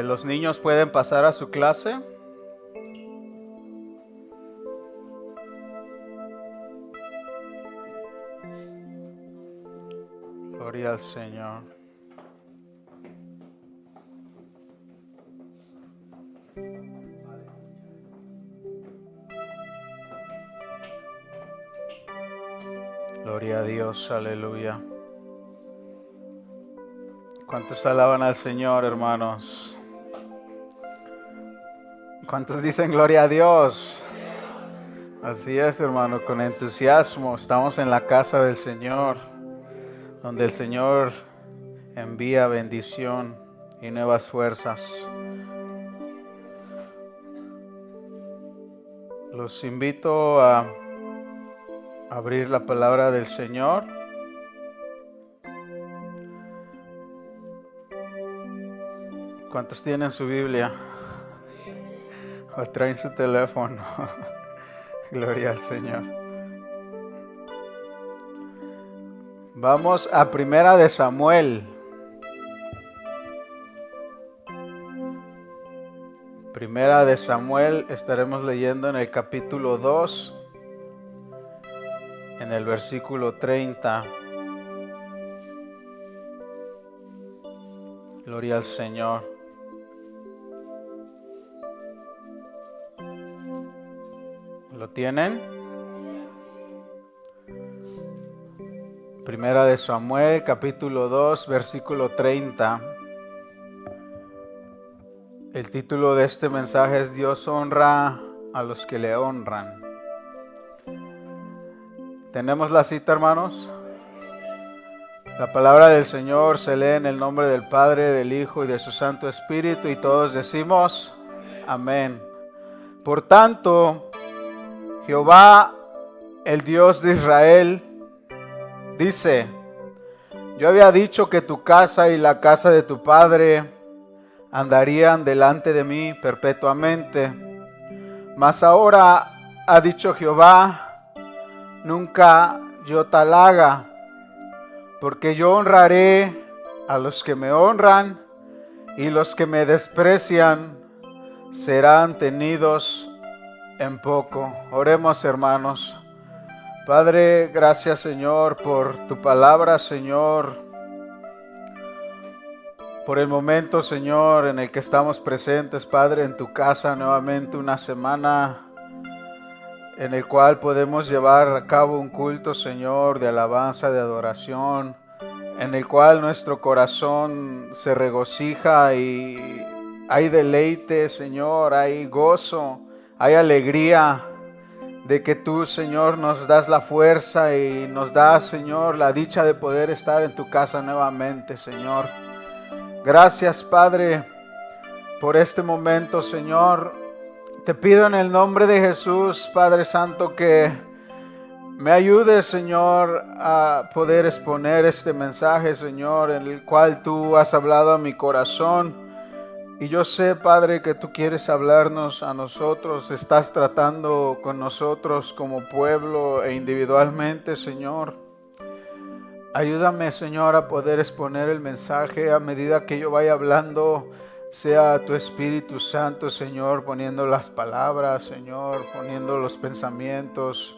Los niños pueden pasar a su clase. Gloria al Señor. Gloria a Dios, aleluya. ¿Cuántos alaban al Señor, hermanos? ¿Cuántos dicen gloria a Dios? Así es, hermano, con entusiasmo. Estamos en la casa del Señor, donde el Señor envía bendición y nuevas fuerzas. Los invito a abrir la palabra del Señor. ¿Cuántos tienen su Biblia? ¿O traen su teléfono? Gloria al Señor. Vamos a Primera de Samuel. Primera de Samuel, estaremos leyendo en el capítulo 2, en el versículo 30. Gloria al Señor. ¿Lo tienen? Primera de Samuel, capítulo 2, versículo 30. El título de este mensaje es Dios honra a los que le honran. ¿Tenemos la cita, hermanos? La palabra del Señor se lee en el nombre del Padre, del Hijo y de su Santo Espíritu, y todos decimos amén. Por tanto, Jehová, el Dios de Israel, dice: yo había dicho que tu casa y la casa de tu padre andarían delante de mí perpetuamente. Mas ahora ha dicho Jehová: nunca yo tal haga, porque yo honraré a los que me honran, y los que me desprecian serán tenidos en poco. Oremos, hermanos. Padre, gracias, Señor, por tu palabra, Señor, por el momento, Señor, en el que estamos presentes, Padre, en tu casa nuevamente, una semana en el cual podemos llevar a cabo un culto, Señor, de alabanza, de adoración, en el cual nuestro corazón se regocija y hay deleite, Señor, hay gozo, hay alegría de que tú, Señor, nos das la fuerza y nos das, Señor, la dicha de poder estar en tu casa nuevamente, Señor. Gracias, Padre, por este momento, Señor. Te pido en el nombre de Jesús, Padre Santo, que me ayudes, Señor, a poder exponer este mensaje, Señor, en el cual tú has hablado a mi corazón. Y yo sé, Padre, que tú quieres hablarnos a nosotros, estás tratando con nosotros como pueblo e individualmente, Señor. Ayúdame, Señor, a poder exponer el mensaje a medida que yo vaya hablando. Sea tu Espíritu Santo, Señor, poniendo las palabras, Señor, poniendo los pensamientos.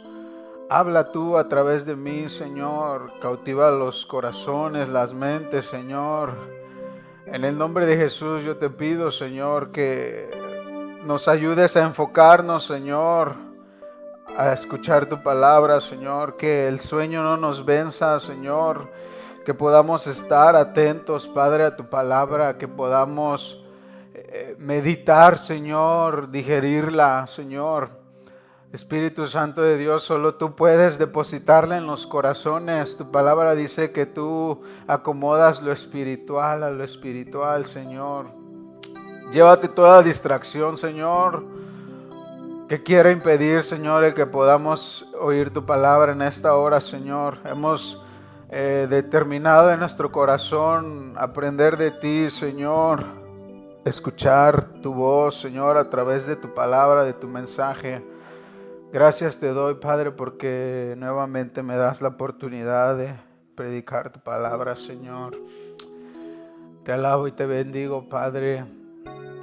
Habla tú a través de mí, Señor. Cautiva los corazones, las mentes, Señor. En el nombre de Jesús yo te pido, Señor, que nos ayudes a enfocarnos, Señor, a escuchar tu palabra, Señor, que el sueño no nos venza, Señor, que podamos estar atentos, Padre, a tu palabra, que podamos meditar, Señor, digerirla, Señor. Espíritu Santo de Dios, solo tú puedes depositarla en los corazones. Tu palabra dice que tú acomodas lo espiritual a lo espiritual, Señor. Llévate toda distracción, Señor, que quiera impedir, Señor, el que podamos oír tu palabra en esta hora, Señor. Hemos determinado en nuestro corazón aprender de ti, Señor, escuchar tu voz, Señor, a través de tu palabra, de tu mensaje. Gracias te doy, Padre, porque nuevamente me das la oportunidad de predicar tu palabra, Señor. Te alabo y te bendigo, Padre.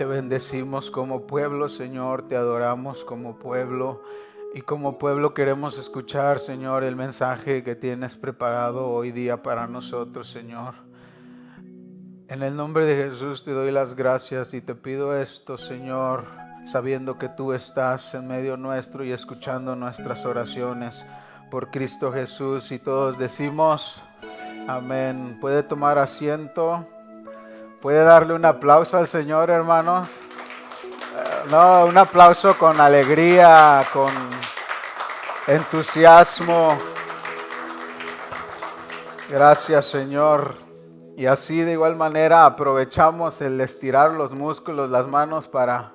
Te bendecimos como pueblo, Señor, te adoramos como pueblo. Y como pueblo queremos escuchar, Señor, el mensaje que tienes preparado hoy día para nosotros, Señor. En el nombre de Jesús te doy las gracias y te pido esto, Señor, sabiendo que tú estás en medio nuestro y escuchando nuestras oraciones por Cristo Jesús. Y todos decimos, amén. ¿Puede tomar asiento? ¿Puede darle un aplauso al Señor, hermanos? No, un aplauso con alegría, con entusiasmo. Gracias, Señor. Y así de igual manera aprovechamos el estirar los músculos, las manos para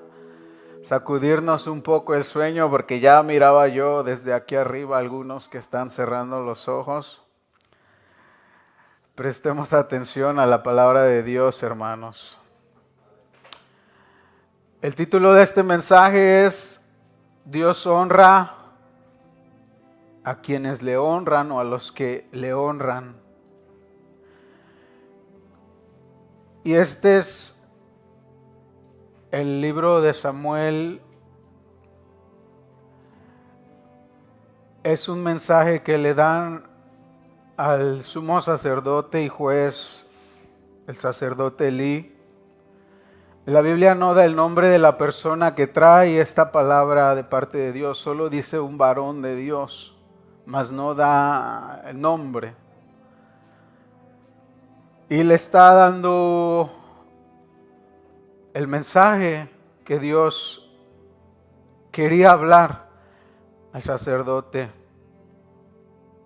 sacudirnos un poco el sueño, porque ya miraba yo desde aquí arriba algunos que están cerrando los ojos. Prestemos atención a la palabra de Dios, hermanos. El título de este mensaje es Dios honra a quienes le honran o a los que le honran. Y este es el libro de Samuel. Es un mensaje que le dan al sumo sacerdote y juez, el sacerdote Elí. La Biblia no da el nombre de la persona que trae esta palabra de parte de Dios, solo dice un varón de Dios, mas no da el nombre. Y le está dando el mensaje que Dios quería hablar al sacerdote,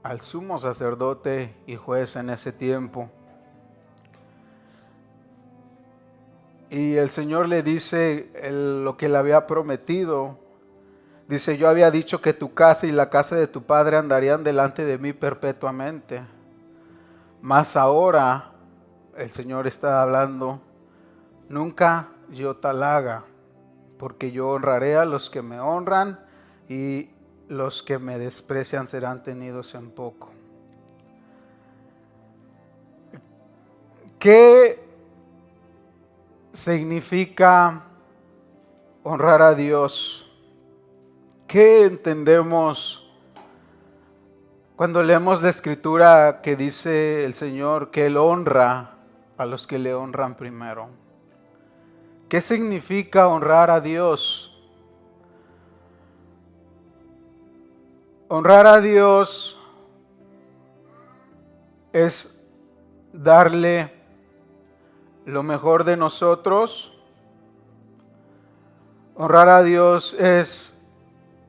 al sumo sacerdote y juez en ese tiempo. Y el Señor le dice lo que le había prometido. Dice, yo había dicho que tu casa y la casa de tu padre andarían delante de mí perpetuamente. Mas ahora, el Señor está hablando, nunca yo tal haga, porque yo honraré a los que me honran y los que me desprecian serán tenidos en poco. ¿Qué significa honrar a Dios? ¿Qué entendemos cuando leemos la escritura que dice el Señor que Él honra a los que le honran primero? ¿Qué significa honrar a Dios? Honrar a Dios es darle lo mejor de nosotros. Honrar a Dios es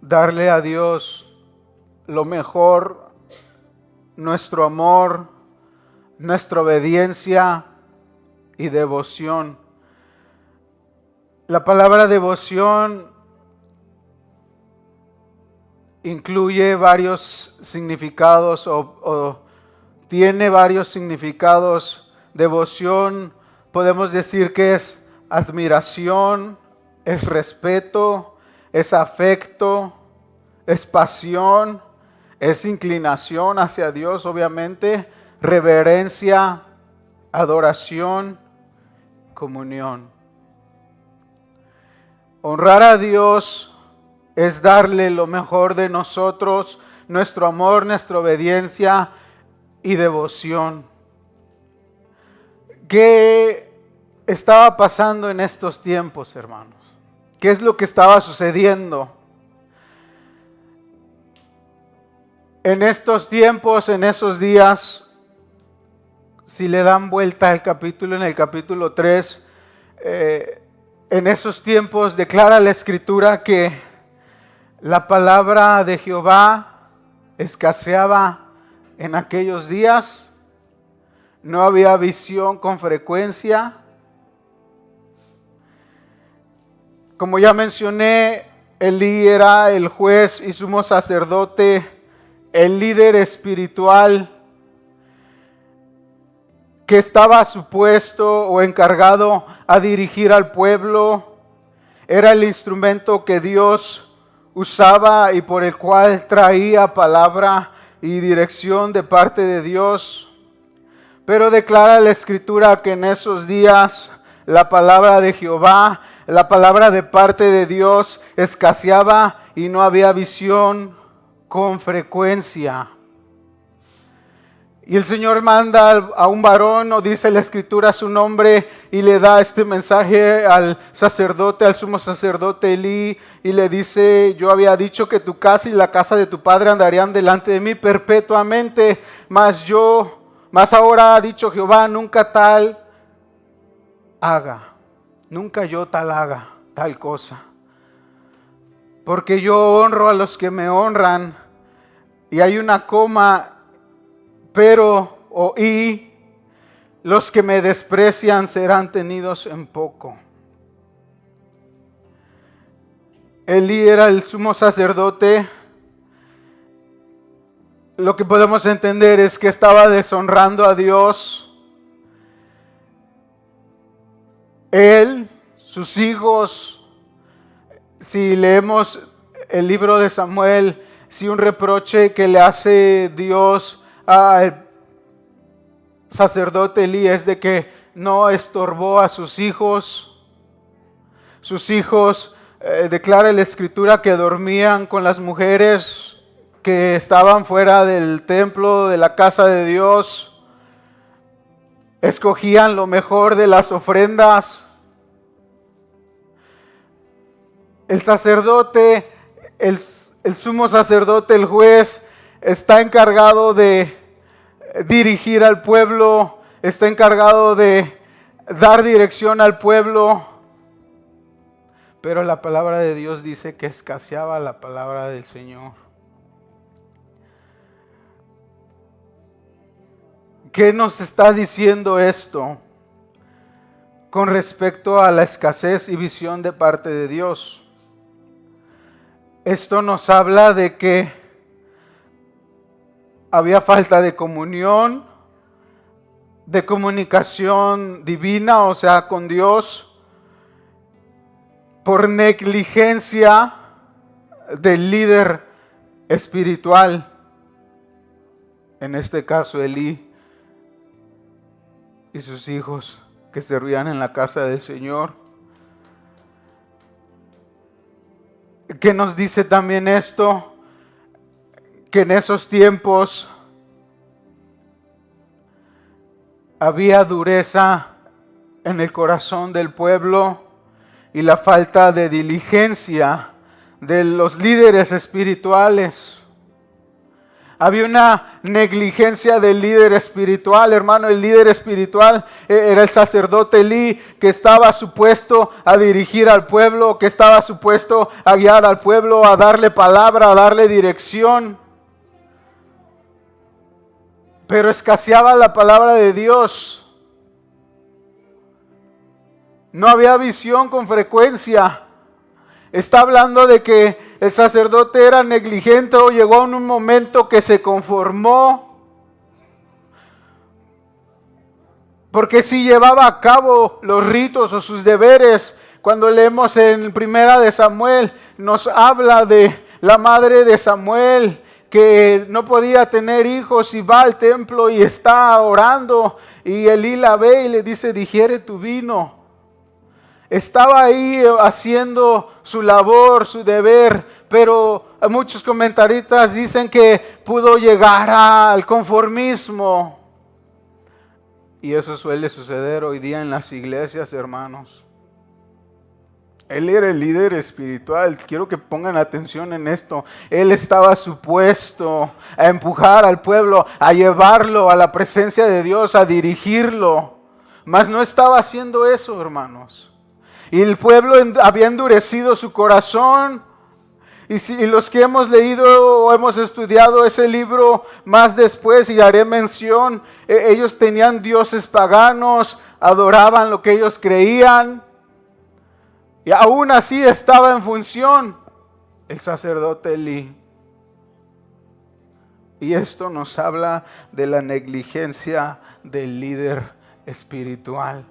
darle a Dios lo mejor, nuestro amor, nuestra obediencia y devoción. La palabra devoción incluye varios significados o tiene varios significados. Devoción podemos decir que es admiración, es respeto, es afecto, es pasión, es inclinación hacia Dios, obviamente, reverencia, adoración, comunión. Honrar a Dios es darle lo mejor de nosotros, nuestro amor, nuestra obediencia y devoción. ¿Qué estaba pasando en estos tiempos, hermanos? ¿Qué es lo que estaba sucediendo? En estos tiempos, en esos días, si le dan vuelta al capítulo, en el capítulo 3, en esos tiempos declara la Escritura que la palabra de Jehová escaseaba en aquellos días. No había visión con frecuencia. Como ya mencioné, Elí era el juez y sumo sacerdote, el líder espiritual que estaba supuesto o encargado a dirigir al pueblo. Era el instrumento que Dios usaba y por el cual traía palabra y dirección de parte de Dios. Pero declara la Escritura que en esos días la palabra de Jehová, la palabra de parte de Dios escaseaba y no había visión con frecuencia. Y el Señor manda a un varón, o dice la Escritura su nombre, y le da este mensaje al sacerdote, al sumo sacerdote Elí, y le dice: yo había dicho que tu casa y la casa de tu padre andarían delante de mí perpetuamente, mas ahora ha dicho Jehová, nunca tal haga, nunca yo tal haga tal cosa. Porque yo honro a los que me honran, y hay una coma, y los que me desprecian serán tenidos en poco. Elí era el sumo sacerdote. Lo que podemos entender es que estaba deshonrando a Dios. Él, sus hijos, si leemos el libro de Samuel, si un reproche que le hace Dios al sacerdote Elí es de que no estorbó a sus hijos. Sus hijos, declara la Escritura, que dormían con las mujeres que estaban fuera del templo, de la casa de Dios. Escogían lo mejor de las ofrendas. El sacerdote, el sumo sacerdote, el juez, está encargado de dirigir al pueblo, está encargado de dar dirección al pueblo. Pero la palabra de Dios dice que escaseaba la palabra del Señor. ¿Qué nos está diciendo esto con respecto a la escasez y visión de parte de Dios? Esto nos habla de que había falta de comunión, de comunicación divina, o sea, con Dios, por negligencia del líder espiritual, en este caso Elí y sus hijos que servían en la casa del Señor. ¿Qué nos dice también esto? Que en esos tiempos había dureza en el corazón del pueblo y la falta de diligencia de los líderes espirituales. Había una negligencia del líder espiritual, hermano. El líder espiritual era el sacerdote Elí, que estaba supuesto a dirigir al pueblo, que estaba supuesto a guiar al pueblo, a darle palabra, a darle dirección. Pero escaseaba la palabra de Dios. No había visión con frecuencia. Está hablando de que el sacerdote era negligente, o llegó en un momento que se conformó. Porque si llevaba a cabo los ritos o sus deberes, cuando leemos en Primera de Samuel, nos habla de la madre de Samuel, que no podía tener hijos y va al templo y está orando, y Elí la ve y le dice: digiere tu vino. Estaba ahí haciendo su labor, su deber, pero muchos comentaristas dicen que pudo llegar al conformismo. Y eso suele suceder hoy día en las iglesias, hermanos. Él era el líder espiritual. Quiero que pongan atención en esto. Él estaba supuesto a empujar al pueblo, a llevarlo a la presencia de Dios, a dirigirlo. Mas no estaba haciendo eso, hermanos. Y el pueblo había endurecido su corazón. Y los que hemos leído o hemos estudiado ese libro más después, y haré mención, ellos tenían dioses paganos, adoraban lo que ellos creían. Y aún así estaba en función el sacerdote Elí. Y esto nos habla de la negligencia del líder espiritual.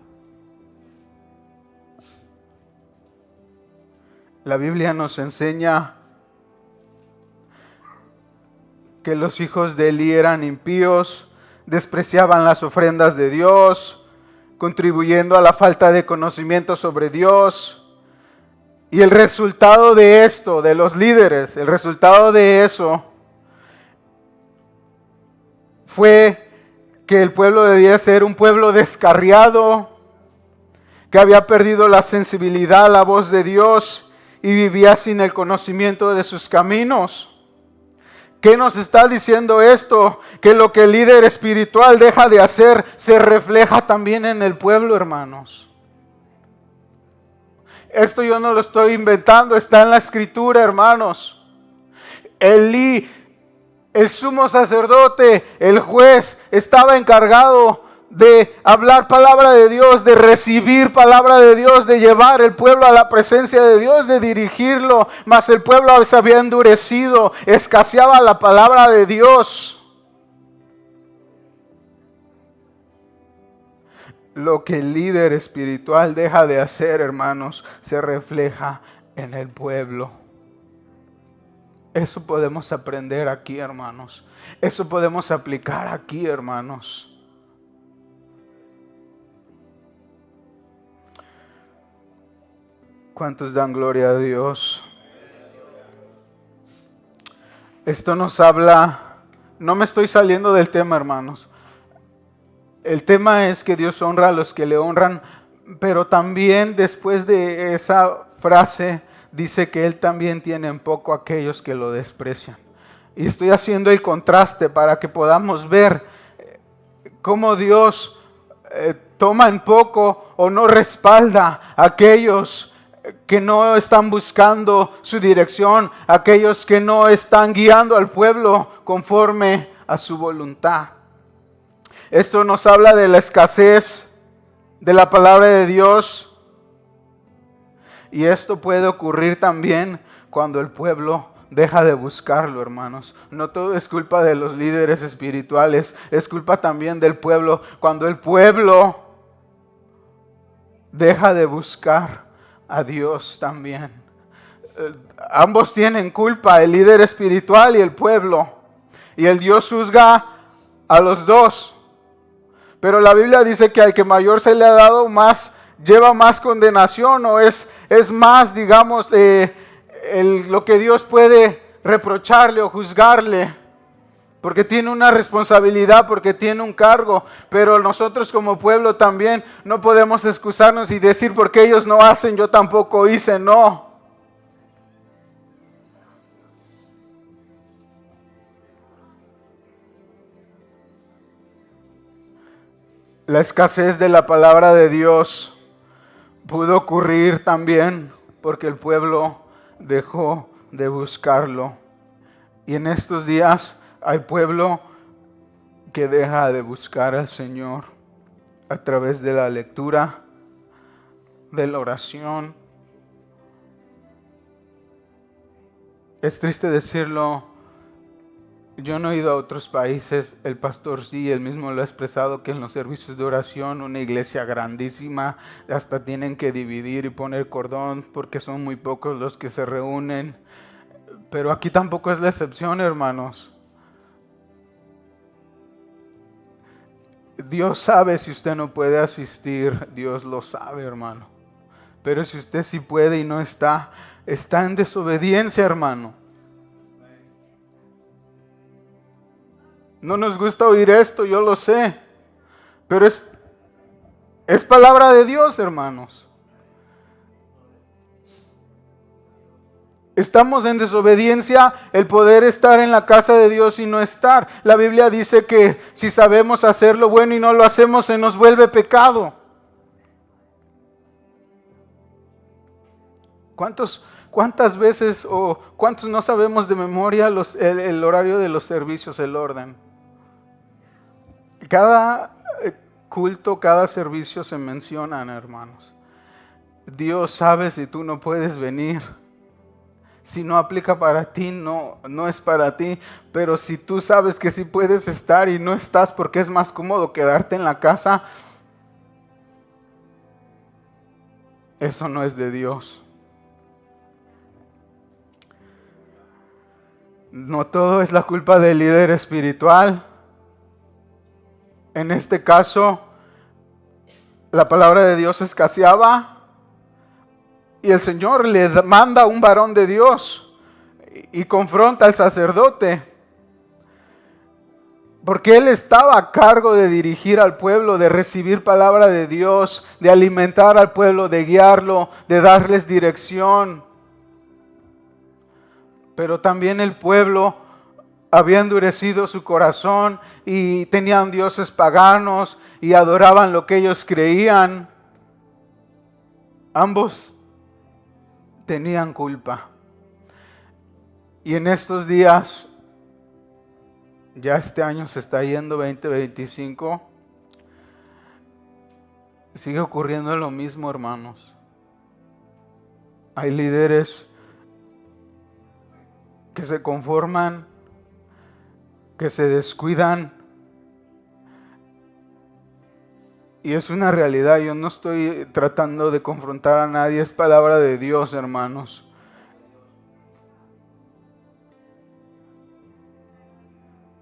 La Biblia nos enseña que los hijos de Elí eran impíos, despreciaban las ofrendas de Dios, contribuyendo a la falta de conocimiento sobre Dios. Y el resultado de esto, de los líderes, el resultado de eso fue que el pueblo debía ser un pueblo descarriado, que había perdido la sensibilidad a la voz de Dios y vivía sin el conocimiento de sus caminos. ¿Qué nos está diciendo esto? Que lo que el líder espiritual deja de hacer se refleja también en el pueblo, hermanos. Esto yo no lo estoy inventando, está en la escritura, hermanos. Elí, el sumo sacerdote, el juez, estaba encargado de hablar palabra de Dios, de recibir palabra de Dios, de llevar el pueblo a la presencia de Dios, de dirigirlo. Mas el pueblo se había endurecido, escaseaba la palabra de Dios. Lo que el líder espiritual deja de hacer, hermanos, se refleja en el pueblo. Eso podemos aprender aquí, hermanos. Eso podemos aplicar aquí, hermanos. ¿Cuántos dan gloria a Dios? Esto nos habla, no me estoy saliendo del tema, hermanos. El tema es que Dios honra a los que le honran, pero también después de esa frase dice que Él también tiene en poco a aquellos que lo desprecian. Y estoy haciendo el contraste para que podamos ver cómo Dios toma en poco o no respalda a aquellos que no están buscando su dirección, aquellos que no están guiando al pueblo conforme a su voluntad. Esto nos habla de la escasez de la palabra de Dios, y esto puede ocurrir también cuando el pueblo deja de buscarlo, hermanos. No todo es culpa de los líderes espirituales, es culpa también del pueblo. Cuando el pueblo deja de buscar a Dios también. Ambos tienen culpa, el líder espiritual y el pueblo. Y el Dios juzga a los dos. Pero la Biblia dice que al que mayor se le ha dado, más lleva más condenación, o es más, digamos, lo que Dios puede reprocharle o juzgarle. Porque tiene una responsabilidad, porque tiene un cargo. Pero nosotros como pueblo también no podemos excusarnos y decir porque ellos no hacen, yo tampoco hice. No. La escasez de la palabra de Dios pudo ocurrir también porque el pueblo dejó de buscarlo. Y en estos días hay pueblo que deja de buscar al Señor a través de la lectura, de la oración. Es triste decirlo, yo no he ido a otros países, el pastor sí, él mismo lo ha expresado, que en los servicios de oración, una iglesia grandísima, hasta tienen que dividir y poner cordón porque son muy pocos los que se reúnen. Pero aquí tampoco es la excepción, hermanos. Dios sabe si usted no puede asistir, Dios lo sabe, hermano. Pero si usted sí puede y no está en desobediencia, hermano. No nos gusta oír esto, yo lo sé. Pero es palabra de Dios, hermanos. Estamos en desobediencia el poder estar en la casa de Dios y no estar. La Biblia dice que si sabemos hacer lo bueno y no lo hacemos, se nos vuelve pecado. ¿Cuántas veces o cuántos no sabemos de memoria el horario de los servicios, el orden? Cada culto, cada servicio se mencionan, hermanos. Dios sabe si tú no puedes venir. Si no aplica para ti, no es para ti. Pero si tú sabes que sí puedes estar y no estás porque es más cómodo quedarte en la casa, eso no es de Dios. No todo es la culpa del líder espiritual. En este caso, la palabra de Dios escaseaba, Y el Señor le manda a un varón de Dios y confronta al sacerdote. Porque él estaba a cargo de dirigir al pueblo, de recibir palabra de Dios, de alimentar al pueblo, de guiarlo, de darles dirección. Pero también el pueblo había endurecido su corazón y tenían dioses paganos y adoraban lo que ellos creían. Ambos tenían culpa. Y en estos días, ya este año se está yendo, 2025, sigue ocurriendo lo mismo, hermanos. Hay líderes que se conforman, que se descuidan. Y es una realidad, yo no estoy tratando de confrontar a nadie, es palabra de Dios, hermanos.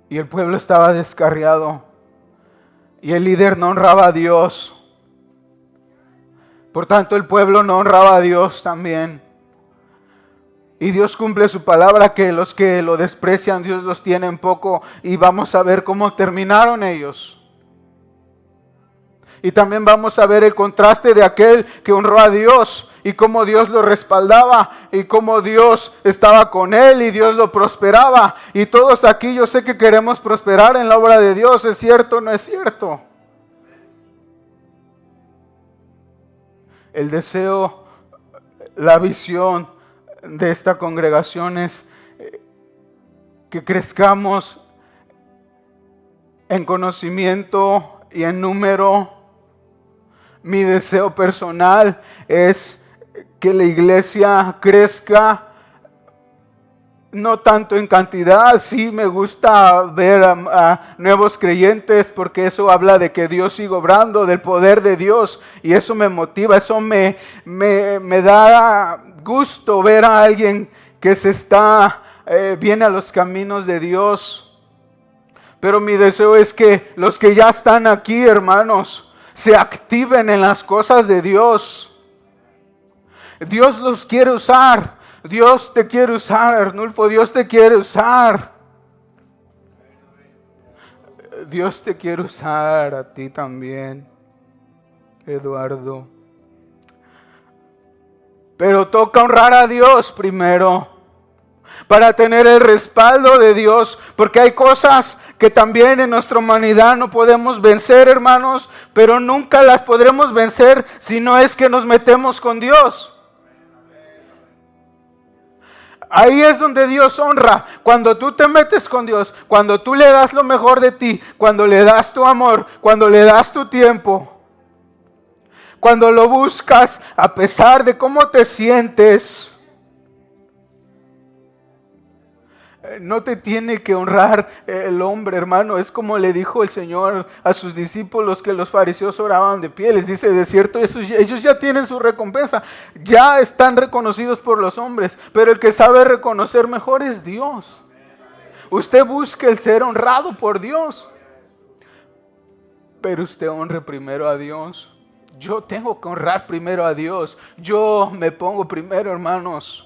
Y el pueblo estaba descarriado. Y el líder no honraba a Dios. Por tanto, el pueblo no honraba a Dios también. Y Dios cumple su palabra, que los que lo desprecian, Dios los tiene en poco. Y vamos a ver cómo terminaron ellos. Y también vamos a ver el contraste de aquel que honró a Dios y cómo Dios lo respaldaba y cómo Dios estaba con él y Dios lo prosperaba. Y todos aquí yo sé que queremos prosperar en la obra de Dios. ¿Es cierto o no es cierto? El deseo, la visión de esta congregación es que crezcamos en conocimiento y en número. Mi deseo personal es que la iglesia crezca, no tanto en cantidad. Sí me gusta ver a nuevos creyentes porque eso habla de que Dios sigue obrando, del poder de Dios, y eso me motiva, eso me da gusto ver a alguien que viene a los caminos de Dios. Pero mi deseo es que los que ya están aquí, hermanos, se activen en las cosas de Dios. Dios los quiere usar. Dios te quiere usar, Arnulfo. Dios te quiere usar. Dios te quiere usar a ti también, Eduardo. Pero toca honrar a Dios primero, para tener el respaldo de Dios, porque hay cosas que también en nuestra humanidad no podemos vencer, hermanos, pero nunca las podremos vencer si no es que nos metemos con Dios. Ahí es donde Dios honra, cuando tú te metes con Dios, cuando tú le das lo mejor de ti, cuando le das tu amor, cuando le das tu tiempo, cuando lo buscas a pesar de cómo te sientes. No te tiene que honrar el hombre, hermano. Es como le dijo el Señor a sus discípulos, que los fariseos oraban de pie. Les dice, de cierto, ellos ya tienen su recompensa. Ya están reconocidos por los hombres. Pero el que sabe reconocer mejor es Dios. Usted busque el ser honrado por Dios. Pero usted honre primero a Dios. Yo tengo que honrar primero a Dios. Yo me pongo primero, hermanos.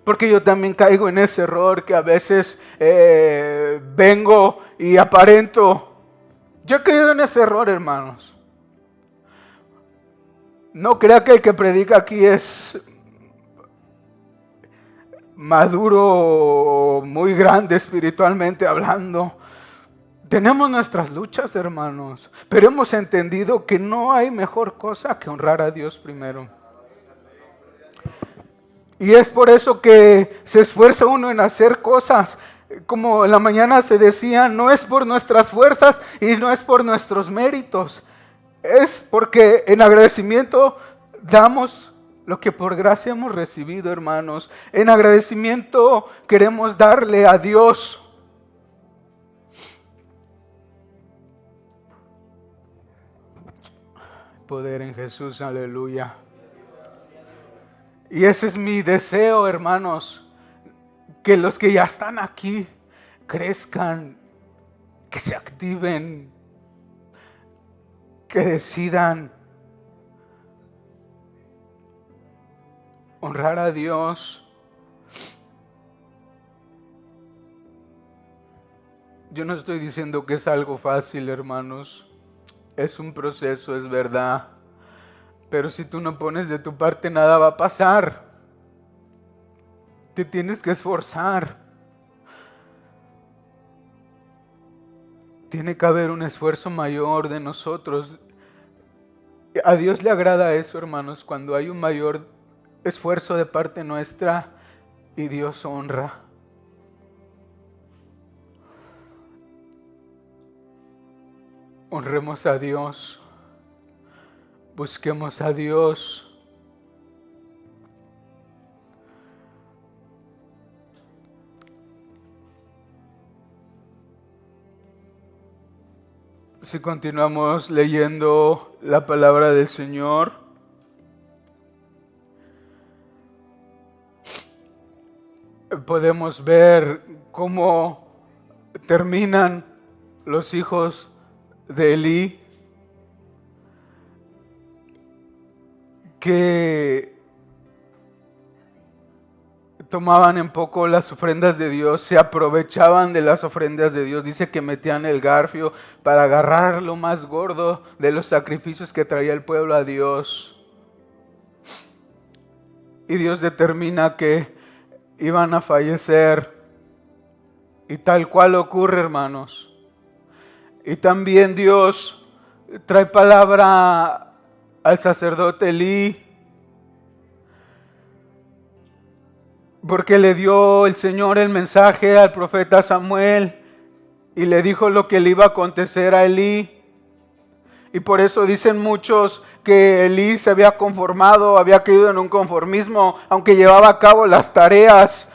Porque yo también caigo en ese error que a veces vengo y aparento. Yo he caído en ese error, hermanos. No crea que el que predica aquí es maduro, muy grande espiritualmente hablando. Tenemos nuestras luchas, hermanos, pero hemos entendido que no hay mejor cosa que honrar a Dios primero. Y es por eso que se esfuerza uno en hacer cosas. Como en la mañana se decía, no es por nuestras fuerzas y no es por nuestros méritos. Es porque en agradecimiento damos lo que por gracia hemos recibido, hermanos. En agradecimiento queremos darle a Dios. Poder en Jesús, aleluya. Y ese es mi deseo, hermanos, que los que ya están aquí crezcan, que se activen, que decidan. honrar a Dios. Yo no estoy diciendo que es algo fácil, hermanos. Es un proceso, es verdad. Pero si tú no pones de tu parte, nada va a pasar. Te tienes que esforzar. Tiene que haber un esfuerzo mayor de nosotros. A Dios le agrada eso, hermanos, cuando hay un mayor esfuerzo de parte nuestra y Dios honra. Honremos a Dios. Busquemos a Dios. Si continuamos leyendo la palabra del Señor, podemos ver cómo terminan los hijos de Elí, que tomaban en poco las ofrendas de Dios, se aprovechaban de las ofrendas de Dios. Dice que metían el garfio para agarrar lo más gordo de los sacrificios que traía el pueblo a Dios. Y Dios determina que iban a fallecer. Y tal cual ocurre, hermanos. Y también Dios trae palabra al sacerdote Elí, porque le dio el Señor el mensaje al profeta Samuel y le dijo lo que le iba a acontecer a Elí. Y por eso dicen muchos que Elí se había conformado, había caído en un conformismo, aunque llevaba a cabo las tareas.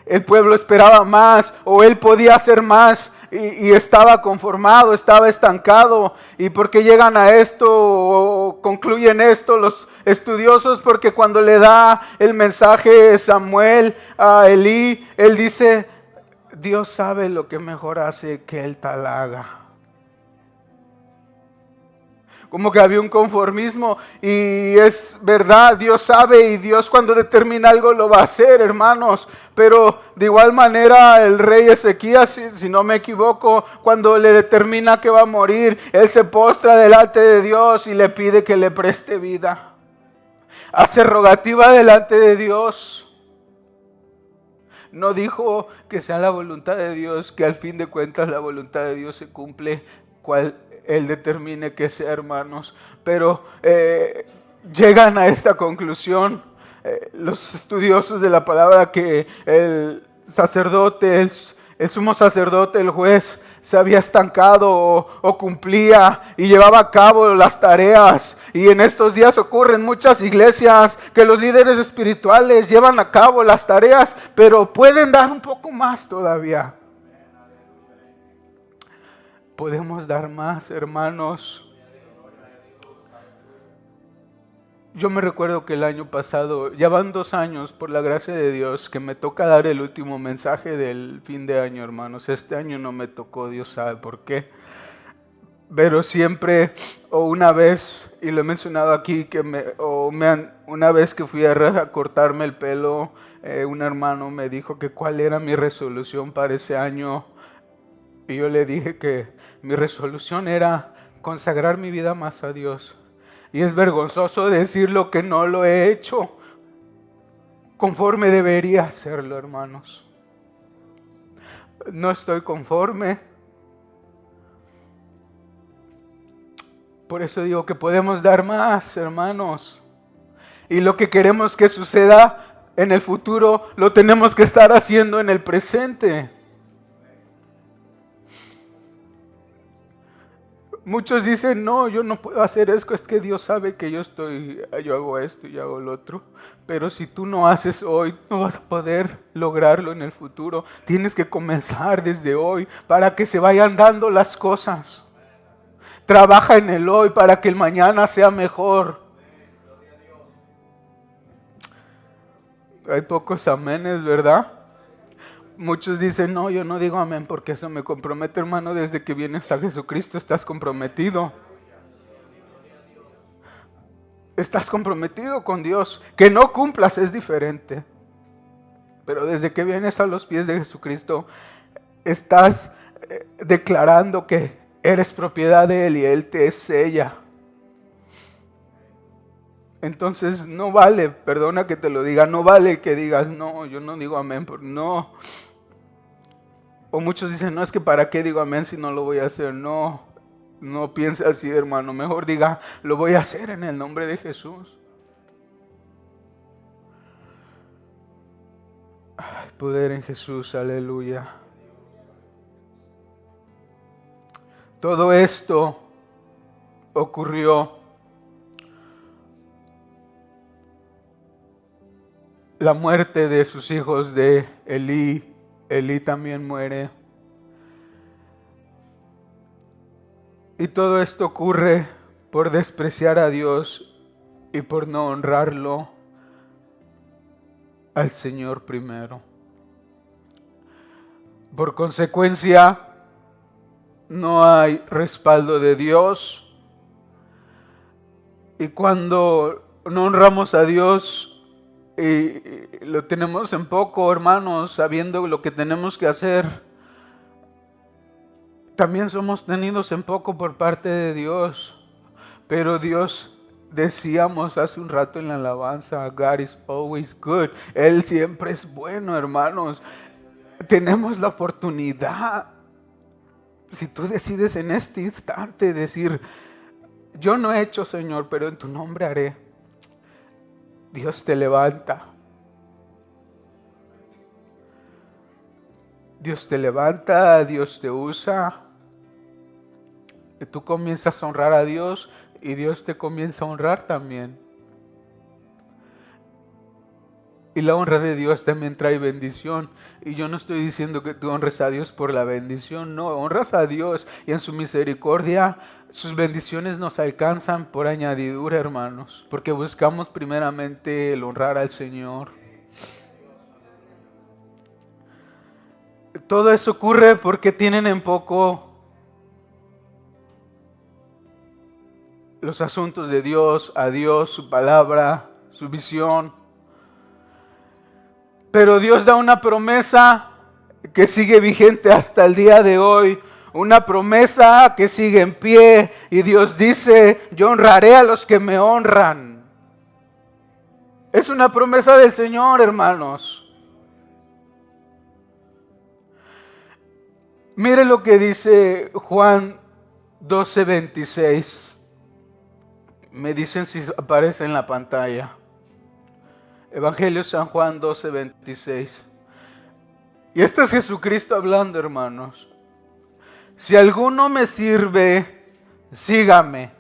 El pueblo esperaba más, o él podía hacer más, y estaba conformado, estaba estancado. ¿Y por qué llegan a esto o concluyen esto los estudiosos? Porque cuando le da el mensaje Samuel a Elí, él dice: Dios sabe lo que mejor hace que él tal haga. Como que había un conformismo, y es verdad, Dios sabe, y Dios cuando determina algo lo va a hacer, hermanos. Pero de igual manera el rey Ezequías, si no me equivoco, cuando le determina que va a morir, él se postra delante de Dios y le pide que le preste vida. Hace rogativa delante de Dios. No dijo que sea la voluntad de Dios, que al fin de cuentas la voluntad de Dios se cumple cual Él determine que sea, hermanos. Pero llegan a esta conclusión los estudiosos de la palabra, que el sacerdote, el sumo sacerdote, el juez, se había estancado o cumplía y llevaba a cabo las tareas. Y en estos días ocurren muchas iglesias que los líderes espirituales llevan a cabo las tareas, pero pueden dar un poco más todavía. Podemos dar más, hermanos. Yo me recuerdo que el año pasado, ya van 2 años, por la gracia de Dios, que me toca dar el último mensaje del fin de año, hermanos. Este año no me tocó, Dios sabe por qué. Pero siempre, o una vez, y lo he mencionado aquí, una vez que fui a cortarme el pelo, un hermano me dijo que cuál era mi resolución para ese año. Y yo le dije que mi resolución era consagrar mi vida más a Dios. Y es vergonzoso decirlo, que no lo he hecho conforme debería hacerlo, hermanos. No estoy conforme. Por eso digo que podemos dar más, hermanos. Y lo que queremos que suceda en el futuro, lo tenemos que estar haciendo en el presente. Muchos dicen: no, yo no puedo hacer esto, es que Dios sabe que yo hago esto y hago lo otro. Pero si tú no haces hoy, no vas a poder lograrlo en el futuro. Tienes que comenzar desde hoy para que se vayan dando las cosas. Trabaja en el hoy para que el mañana sea mejor. Hay pocos amenes, ¿verdad? Muchos dicen: no, yo no digo amén porque eso me compromete, hermano. Desde que vienes a Jesucristo estás comprometido. estás comprometido con Dios. Que no cumplas es diferente. Pero desde que vienes a los pies de Jesucristo, estás declarando que eres propiedad de Él y Él te sella. Entonces no vale, perdona que te lo diga, no vale que digas, no, yo no digo amén, no. O muchos dicen, no, es que para qué digo amén si no lo voy a hacer. No, no piense así, hermano. Mejor diga, lo voy a hacer en el nombre de Jesús. Ay, poder en Jesús, aleluya. Todo esto ocurrió. La muerte de sus hijos de Elí. Elí también muere. Y todo esto ocurre por despreciar a Dios y por no honrarlo al Señor primero. Por consecuencia, no hay respaldo de Dios. Y cuando no honramos a Dios y lo tenemos en poco, hermanos, sabiendo lo que tenemos que hacer, también somos tenidos en poco por parte de Dios. Pero Dios, decíamos hace un rato en la alabanza, God is always good. Él siempre es bueno, hermanos. Tenemos la oportunidad, si tú decides en este instante decir, yo no he hecho, Señor, pero en tu nombre haré. Dios te levanta. Dios te levanta, Dios te usa. Y tú comienzas a honrar a Dios y Dios te comienza a honrar también. Y la honra de Dios también trae bendición. Y yo no estoy diciendo que tú honres a Dios por la bendición. No, honras a Dios y en su misericordia sus bendiciones nos alcanzan por añadidura, hermanos. Porque buscamos primeramente el honrar al Señor. Todo eso ocurre porque tienen en poco los asuntos de Dios, a Dios, su palabra, su visión. Pero Dios da una promesa que sigue vigente hasta el día de hoy. Una promesa que sigue en pie. Y Dios dice, yo honraré a los que me honran. Es una promesa del Señor, hermanos. Mire lo que dice Juan 12:26. Me dicen si aparece en la pantalla. Evangelio San Juan 12:26. Y este es Jesucristo hablando, hermanos. Si alguno me sirve, sígame.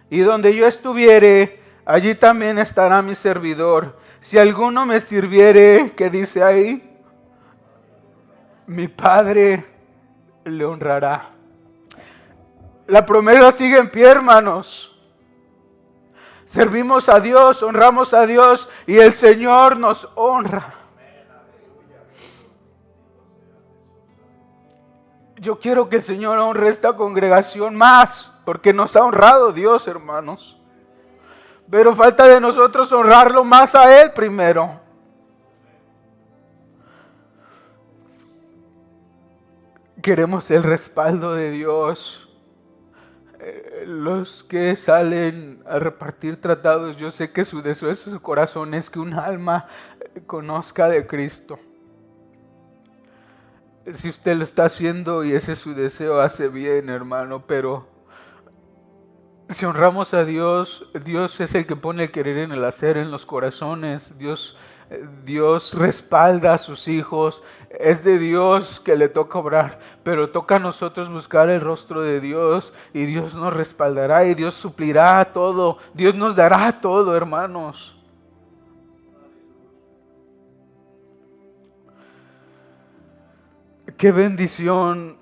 Y donde yo estuviere, allí también estará mi servidor. Si alguno me sirviere, ¿qué dice ahí? Mi Padre le honrará. La promesa sigue en pie, hermanos. Servimos a Dios, honramos a Dios y el Señor nos honra. Yo quiero que el Señor honre esta congregación más, porque nos ha honrado Dios, hermanos. Pero falta de nosotros honrarlo más a Él primero. Queremos el respaldo de Dios. Los que salen a repartir tratados, yo sé que su deseo de su corazón es que un alma conozca de Cristo. Si usted lo está haciendo y ese es su deseo, hace bien, hermano, pero si honramos a Dios, Dios es el que pone el querer en el hacer en los corazones. Dios respalda a sus hijos. Es de Dios que le toca obrar, pero toca a nosotros buscar el rostro de Dios y Dios nos respaldará y Dios suplirá todo. Dios nos dará todo, hermanos. Qué bendición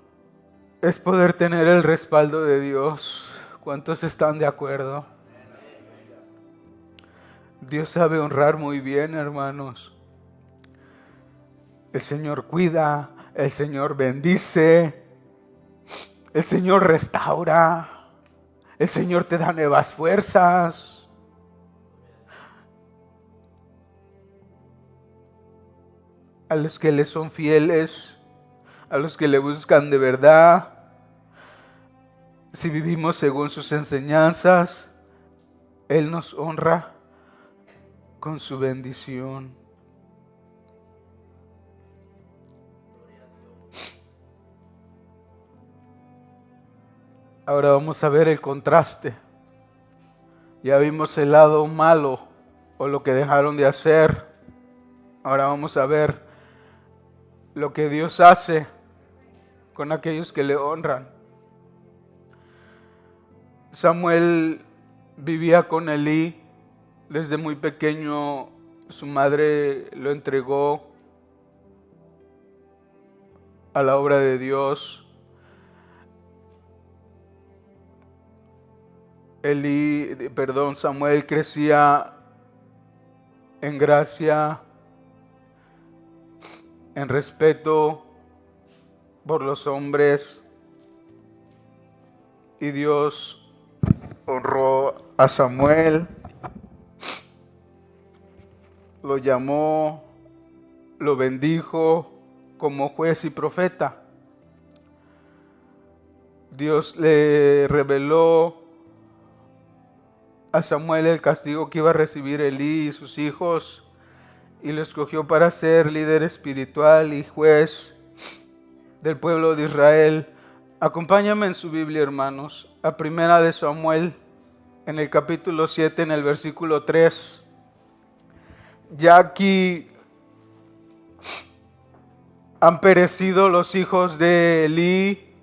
es poder tener el respaldo de Dios. ¿Cuántos están de acuerdo? Dios sabe honrar muy bien, hermanos. El Señor cuida, el Señor bendice, el Señor restaura, el Señor te da nuevas fuerzas. a los que le son fieles, a los que le buscan de verdad. Si vivimos según sus enseñanzas, Él nos honra con su bendición. Ahora vamos a ver el contraste. Ya vimos el lado malo o lo que dejaron de hacer. Ahora vamos a ver lo que Dios hace con aquellos que le honran. Samuel vivía con Elí. Desde muy pequeño su madre lo entregó a la obra de Dios. Samuel crecía en gracia, en respeto por los hombres, y Dios honró a Samuel, lo llamó, lo bendijo como juez y profeta. Dios le reveló a Samuel el castigo que iba a recibir Elí y sus hijos, y lo escogió para ser líder espiritual y juez del pueblo de Israel. Acompáñame en su Biblia, hermanos, a Primera de Samuel, en el capítulo 7, en el versículo 3. Ya aquí han perecido los hijos de Elí.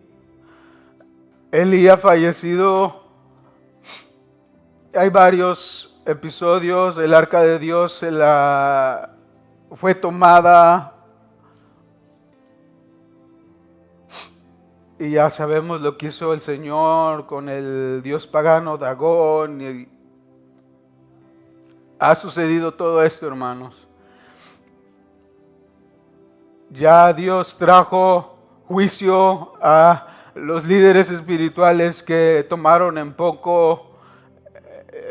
Elí ha fallecido. Hay varios episodios. El arca de Dios fue tomada. Y ya sabemos lo que hizo el Señor con el dios pagano Dagón. Y ha sucedido todo esto, hermanos. Ya Dios trajo juicio a los líderes espirituales que tomaron en poco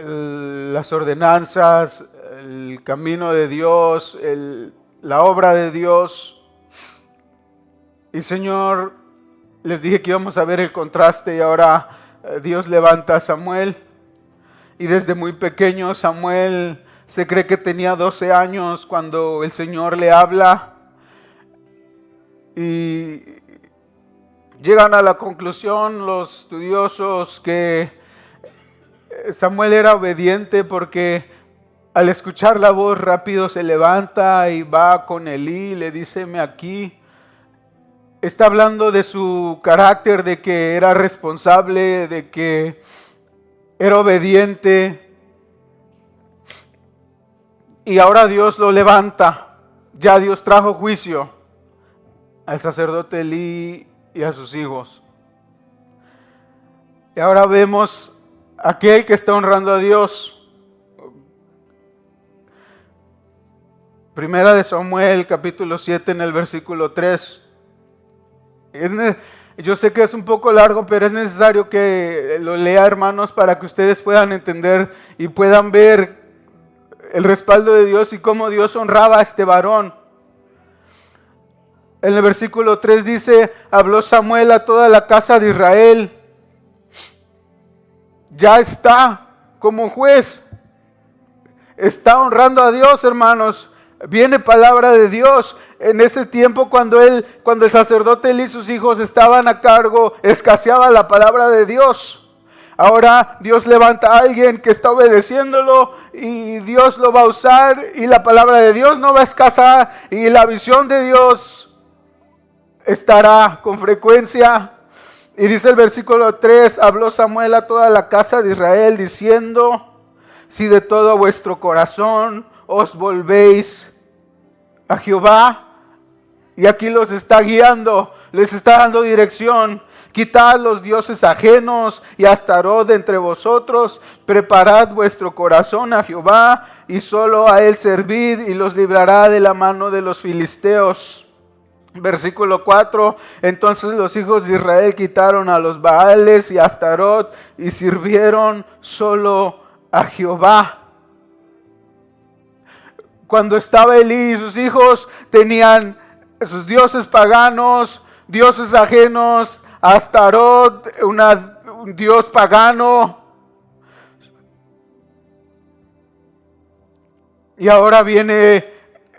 las ordenanzas, el camino de Dios, la obra de Dios. Y Señor, les dije que íbamos a ver el contraste, y ahora Dios levanta a Samuel. Y desde muy pequeño Samuel se cree que tenía 12 años cuando el Señor le habla. Y llegan a la conclusión los estudiosos que Samuel era obediente porque al escuchar la voz rápido se levanta y va con Elí, le dice: "Heme aquí". Está hablando de su carácter, de que era responsable, de que era obediente. Y ahora Dios lo levanta. Ya Dios trajo juicio al sacerdote Elí y a sus hijos. Y ahora vemos aquel que está honrando a Dios. Primera de Samuel, capítulo 7, en el versículo 3. Yo sé que es un poco largo, pero es necesario que lo lea, hermanos, para que ustedes puedan entender y puedan ver el respaldo de Dios y cómo Dios honraba a este varón. En el versículo 3 dice: habló Samuel a toda la casa de Israel. Ya está como juez. Está honrando a Dios, hermanos. Viene palabra de Dios. En ese tiempo, cuando el sacerdote Elí y sus hijos estaban a cargo, escaseaba la palabra de Dios. Ahora Dios levanta a alguien que está obedeciéndolo, y Dios lo va a usar, y la palabra de Dios no va a escasear, y la visión de Dios estará con frecuencia. Y dice el versículo 3: habló Samuel a toda la casa de Israel diciendo: si de todo vuestro corazón os volvéis a Jehová. Y aquí los está guiando, les está dando dirección. Quitad los dioses ajenos y a Astarot de entre vosotros. Preparad vuestro corazón a Jehová, y solo a él servid, y los librará de la mano de los filisteos. Versículo 4: entonces los hijos de Israel quitaron a los Baales y a Astarot, y sirvieron solo a Jehová. Cuando estaba Elí y sus hijos tenían sus dioses paganos, dioses ajenos, Astarot, un dios pagano. Y ahora viene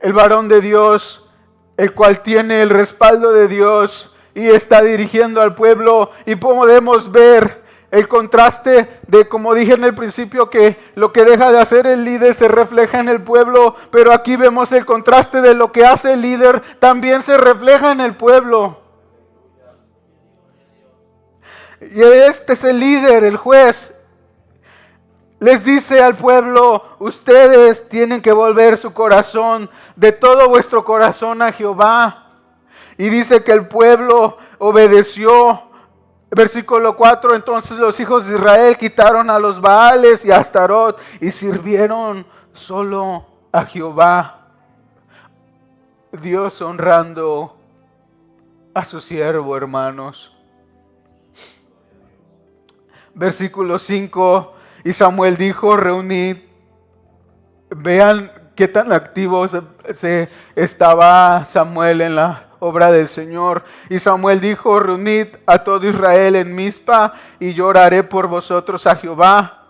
el varón de Dios, el cual tiene el respaldo de Dios y está dirigiendo al pueblo. Y podemos ver el contraste de, como dije en el principio, que lo que deja de hacer el líder se refleja en el pueblo. Pero aquí vemos el contraste de lo que hace el líder, también se refleja en el pueblo. Y este es el líder, el juez. Les dice al pueblo: ustedes tienen que volver su corazón, de todo vuestro corazón, a Jehová. Y dice que el pueblo obedeció. Versículo 4, entonces los hijos de Israel quitaron a los Baales y a Astarot y sirvieron solo a Jehová. Dios honrando a su siervo, hermanos. Versículo 5, y Samuel dijo: reunid. Vean qué tan activo se estaba Samuel en la obra del Señor. Y Samuel dijo: reunid a todo Israel en Mizpa, y yo oraré por vosotros a Jehová.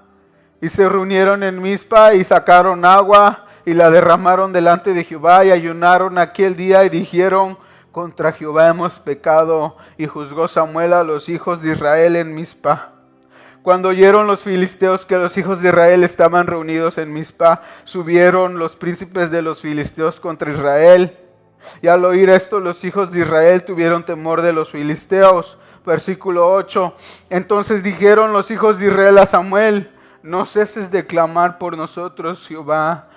Y se reunieron en Mizpa y sacaron agua y la derramaron delante de Jehová, y ayunaron aquel día y dijeron: contra Jehová hemos pecado. Y juzgó Samuel a los hijos de Israel en Mizpa. Cuando oyeron los filisteos que los hijos de Israel estaban reunidos en Mizpa, subieron los príncipes de los filisteos contra Israel. Y al oír esto, los hijos de Israel tuvieron temor de los filisteos. Versículo 8. Entonces dijeron los hijos de Israel a Samuel: no ceses de clamar por nosotros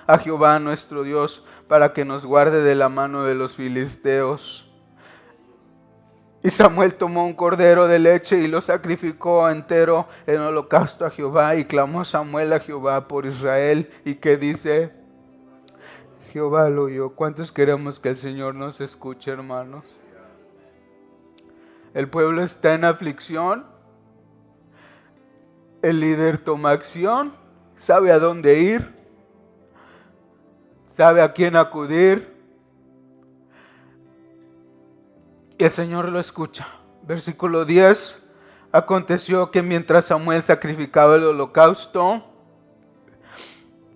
a Jehová nuestro Dios, para que nos guarde de la mano de los filisteos. Y Samuel tomó un cordero de leche y lo sacrificó entero en holocausto a Jehová. Y clamó Samuel a Jehová por Israel. ¿Y qué dice? Jehová lo oyó. ¿Cuántos queremos que el Señor nos escuche, hermanos? El pueblo está en aflicción. El líder toma acción. Sabe a dónde ir. Sabe a quién acudir. Y el Señor lo escucha. Versículo 10. Aconteció que mientras Samuel sacrificaba el holocausto,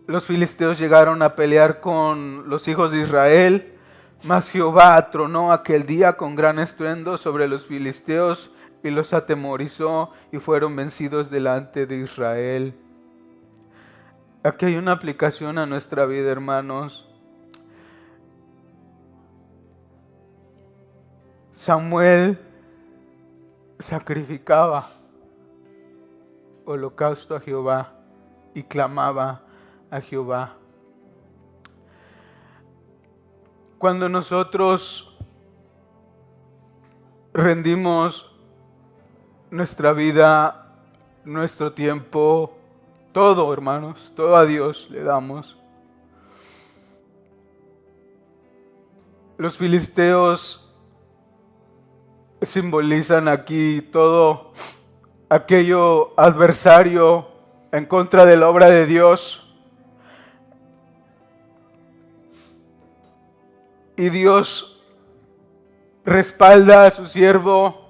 los filisteos llegaron a pelear con los hijos de Israel. Mas Jehová atronó aquel día con gran estruendo sobre los filisteos y los atemorizó, y fueron vencidos delante de Israel. Aquí hay una aplicación a nuestra vida, hermanos. Samuel sacrificaba holocausto a Jehová y clamaba a Jehová. Cuando nosotros rendimos nuestra vida, nuestro tiempo, todo, hermanos, todo a Dios le damos. Los filisteos simbolizan aquí todo aquello adversario en contra de la obra de Dios. Y Dios respalda a su siervo.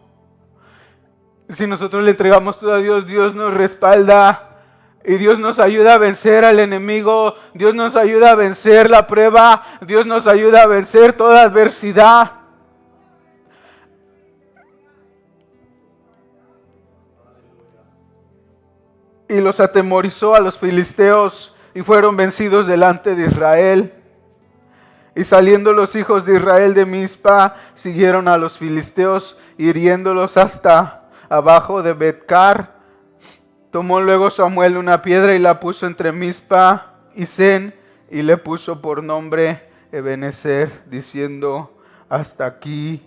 Si nosotros le entregamos todo a Dios, Dios nos respalda y Dios nos ayuda a vencer al enemigo. Dios nos ayuda a vencer la prueba. Dios nos ayuda a vencer toda adversidad. Y los atemorizó a los filisteos y fueron vencidos delante de Israel. Y saliendo los hijos de Israel de Mizpa, siguieron a los filisteos, hiriéndolos hasta abajo de Betcar. Tomó luego Samuel una piedra y la puso entre Mizpa y Sen, y le puso por nombre Ebenezer, diciendo: hasta aquí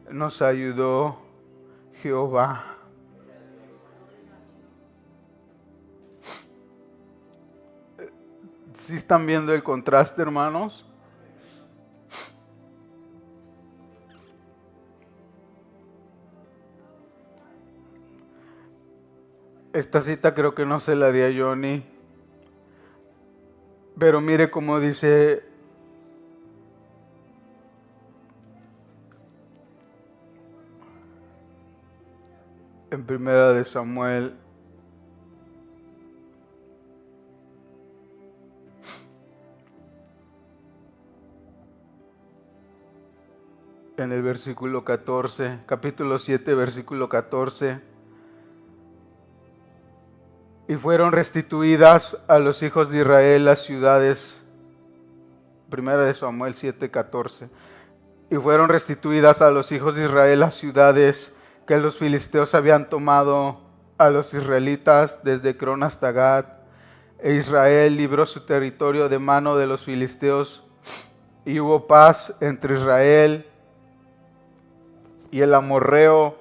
nos ayudó Jehová. ¿Sí están viendo el contraste, hermanos? Esta cita creo que no se la di a Johnny, pero mire cómo dice en Primera de Samuel. En el versículo 14, capítulo 7, versículo 14. Y fueron restituidas a los hijos de Israel las ciudades. Primera de Samuel 7, 14. Y fueron restituidas a los hijos de Israel las ciudades que los filisteos habían tomado a los israelitas desde Ecrón hasta Gat. E Israel libró su territorio de mano de los filisteos. Y hubo paz entre Israel y el amorreo.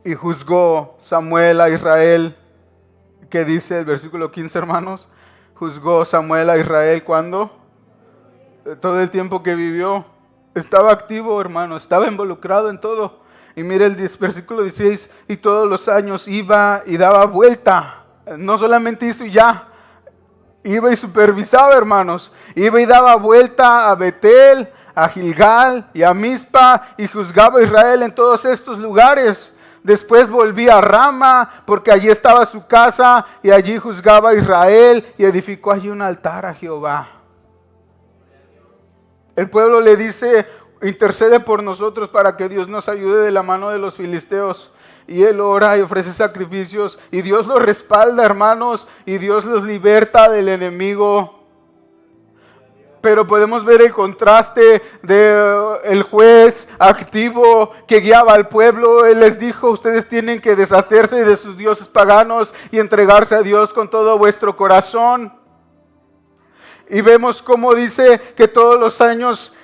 Y juzgó Samuel a Israel. ¿Qué dice el versículo 15, hermanos? Juzgó Samuel a Israel cuando todo el tiempo que vivió. Estaba activo, hermano, estaba involucrado en todo. Y mire el versículo 16, y todos los años iba y daba vuelta. No solamente hizo y ya, iba y supervisaba, hermanos. Iba y daba vuelta a Betel, a Gilgal y a Mizpa, y juzgaba a Israel en todos estos lugares. Después volvía a Rama, porque allí estaba su casa, y allí juzgaba a Israel, y edificó allí un altar a Jehová. El pueblo le dice, intercede por nosotros para que Dios nos ayude de la mano de los filisteos. Y él ora y ofrece sacrificios, y Dios los respalda, hermanos, y Dios los liberta del enemigo. Pero podemos ver el contraste del juez activo que guiaba al pueblo. Él les dijo, ustedes tienen que deshacerse de sus dioses paganos y entregarse a Dios con todo vuestro corazón. Y vemos cómo dice que todos los años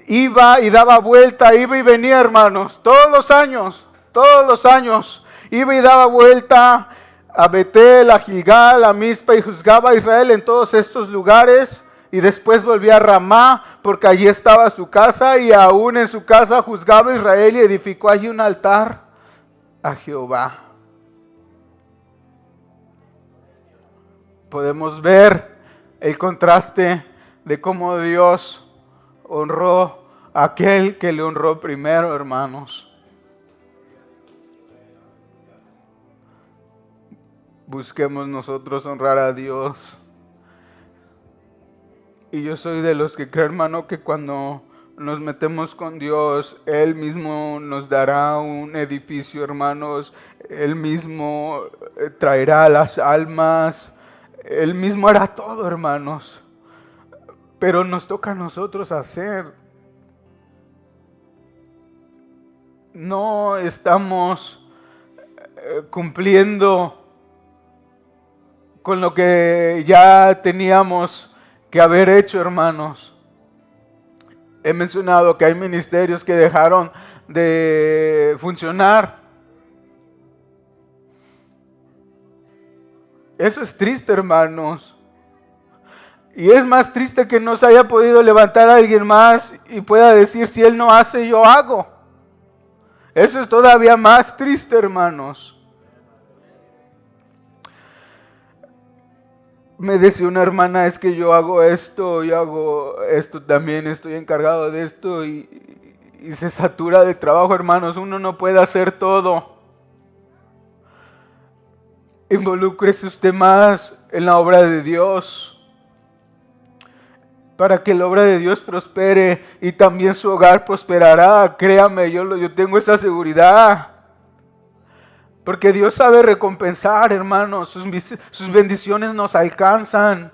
iba y daba vuelta, iba y venía, hermanos, todos los años, iba y daba vuelta a Betel, a Gilgal, a Mizpa, y juzgaba a Israel en todos estos lugares. Y después volvía a Ramá, porque allí estaba su casa, y aún en su casa juzgaba a Israel y edificó allí un altar a Jehová. Podemos ver el contraste de cómo Dios honró a aquel que le honró primero, hermanos. Busquemos nosotros honrar a Dios. Y yo soy de los que creo, hermano, que cuando nos metemos con Dios, Él mismo nos dará un edificio, hermanos. Él mismo traerá las almas. Él mismo hará todo, hermanos. Pero nos toca a nosotros hacer. No estamos cumpliendo con lo que ya teníamos que haber hecho, hermanos. He mencionado que hay ministerios que dejaron de funcionar. Eso es triste, hermanos. Y es más triste que no se haya podido levantar a alguien más y pueda decir, si él no hace, yo hago. Eso es todavía más triste, hermanos. Me decía una hermana, es que yo hago esto también, estoy encargado de esto, y se satura de trabajo, hermanos. Uno no puede hacer todo. Involúcrese usted más en la obra de Dios, para que la obra de Dios prospere y también su hogar prosperará. Créame, yo tengo esa seguridad. Porque Dios sabe recompensar, hermanos. Sus bendiciones nos alcanzan.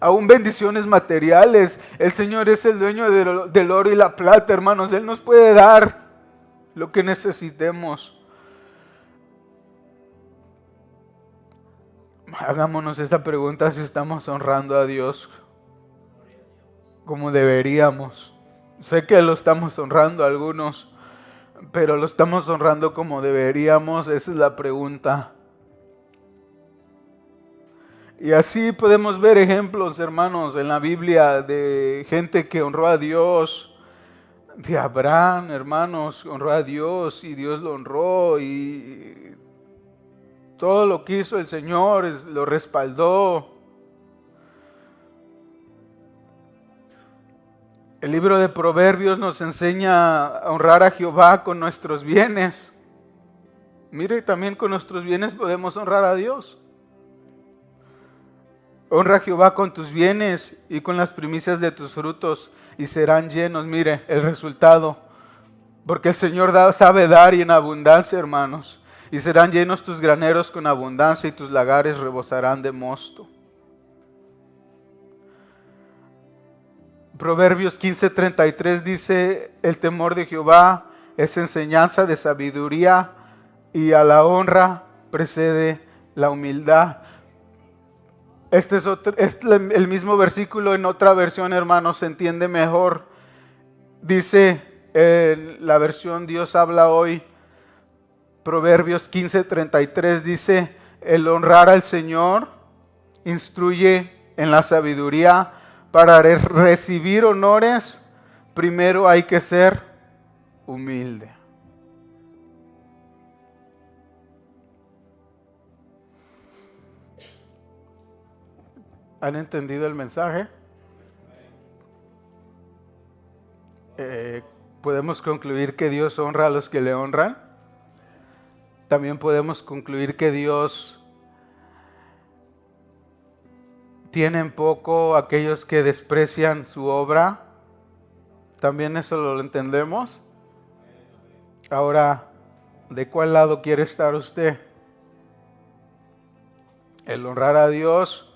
Aún bendiciones materiales. El Señor es el dueño del oro y la plata, hermanos. Él nos puede dar lo que necesitemos. Hagámonos esta pregunta: si estamos honrando a Dios como deberíamos. Sé que lo estamos honrando a algunos, pero lo estamos honrando como deberíamos. Esa es la pregunta. Y así podemos ver ejemplos, hermanos, en la Biblia de gente que honró a Dios. De Abraham, hermanos, honró a Dios y Dios lo honró, y todo lo que hizo el Señor lo respaldó. El libro de Proverbios nos enseña a honrar a Jehová con nuestros bienes. Mire, también con nuestros bienes podemos honrar a Dios. Honra a Jehová con tus bienes y con las primicias de tus frutos y serán llenos. Mire el resultado. Porque el Señor sabe dar y en abundancia, hermanos. Y serán llenos tus graneros con abundancia y tus lagares rebosarán de mosto. Proverbios 15:33 dice: el temor de Jehová es enseñanza de sabiduría y a la honra precede la humildad. Este es el mismo versículo en otra versión, hermanos, se entiende mejor. Dice la versión Dios habla hoy, Proverbios 15:33 dice: el honrar al Señor instruye en la sabiduría. Para recibir honores, primero hay que ser humilde. ¿Han entendido el mensaje? Podemos concluir que Dios honra a los que le honran. También podemos concluir que Dios tiene en poco aquellos que desprecian su obra. También eso lo entendemos. Ahora, ¿de cuál lado quiere estar usted? ¿El honrar a Dios?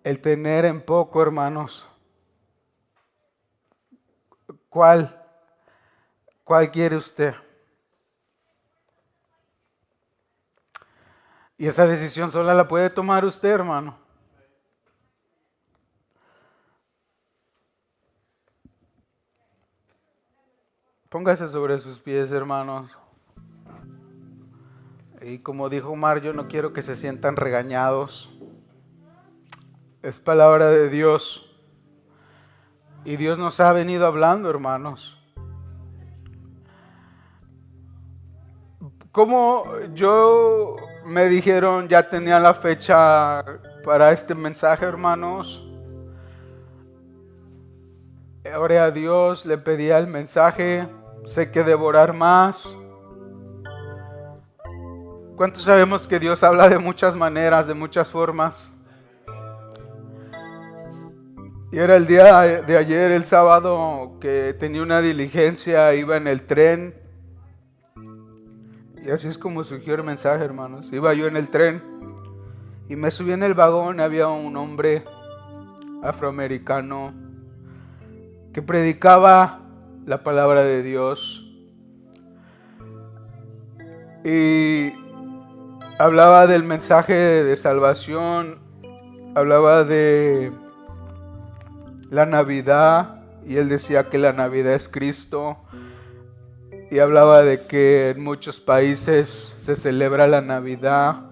¿El tener en poco, hermanos? ¿Cuál quiere usted? Y esa decisión sola la puede tomar usted, hermano. Póngase sobre sus pies, hermanos. Y como dijo Omar, yo no quiero que se sientan regañados. Es palabra de Dios. Y Dios nos ha venido hablando, hermanos. Como me dijeron, ya tenía la fecha para este mensaje, hermanos. Oré a Dios, le pedí el mensaje, sé que debo orar más. ¿Cuántos sabemos que Dios habla de muchas maneras, de muchas formas? Y era el día de ayer, el sábado, que tenía una diligencia, iba en el tren. Y así es como surgió el mensaje, hermanos. Iba yo en el tren y me subí en el vagón. Había un hombre afroamericano que predicaba la palabra de Dios y hablaba del mensaje de salvación, hablaba de la Navidad y él decía que la Navidad es Cristo. Y hablaba de que en muchos países se celebra la Navidad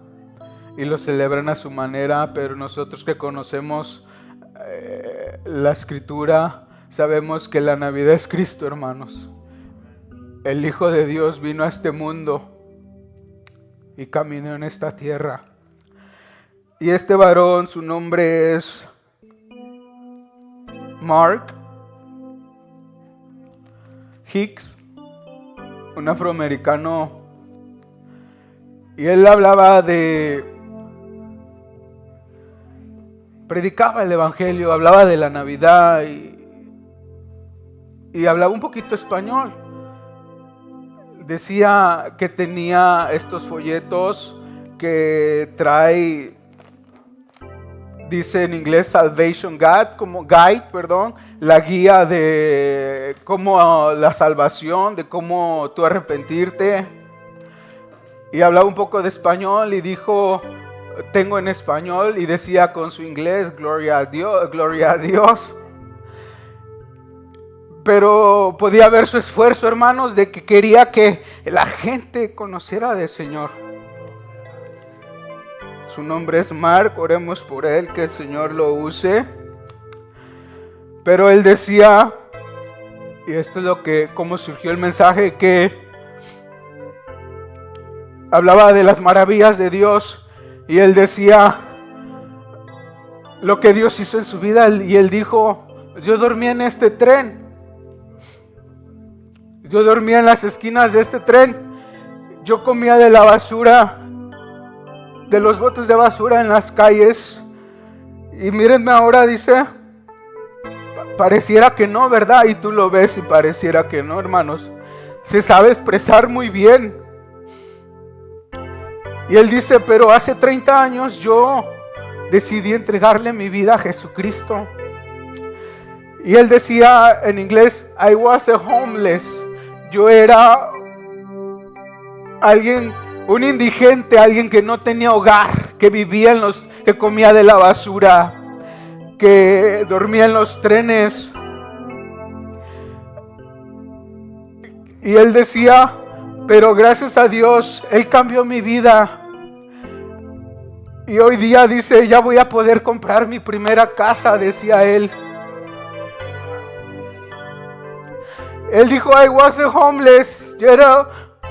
y lo celebran a su manera, pero nosotros que conocemos la Escritura sabemos que la Navidad es Cristo, hermanos. El Hijo de Dios vino a este mundo y caminó en esta tierra. Y este varón, su nombre es Mark Hicks, un afroamericano, y él hablaba predicaba el evangelio, hablaba de la Navidad y hablaba un poquito español. Decía que tenía estos folletos que trae, dice en inglés Salvation Guide, la guía de cómo la salvación, de cómo tú arrepentirte. Y hablaba un poco de español y dijo, tengo en español, y decía con su inglés, gloria a Dios. Pero podía ver su esfuerzo, hermanos, de que quería que la gente conociera del Señor. Su nombre es Mark, oremos por él, que el Señor lo use. Pero él decía, y esto es cómo surgió el mensaje, que hablaba de las maravillas de Dios, y él decía lo que Dios hizo en su vida, y él dijo, Yo dormía en este tren. Yo dormía en las esquinas de este tren. Yo comía de la basura, de los botes de basura en las calles. Y mírenme ahora, dice, pareciera que no, ¿verdad? Y tú lo ves y pareciera que no, hermanos. Se sabe expresar muy bien. Y él dice, pero hace 30 años yo decidí entregarle mi vida a Jesucristo. Y él decía en inglés, I was a homeless. Yo era alguien, un indigente, alguien que no tenía hogar, que vivía que comía de la basura, que dormía en los trenes. Y él decía, pero gracias a Dios, Él cambió mi vida. Y hoy día dice, ya voy a poder comprar mi primera casa, decía él. Él dijo, I was a homeless. Yo era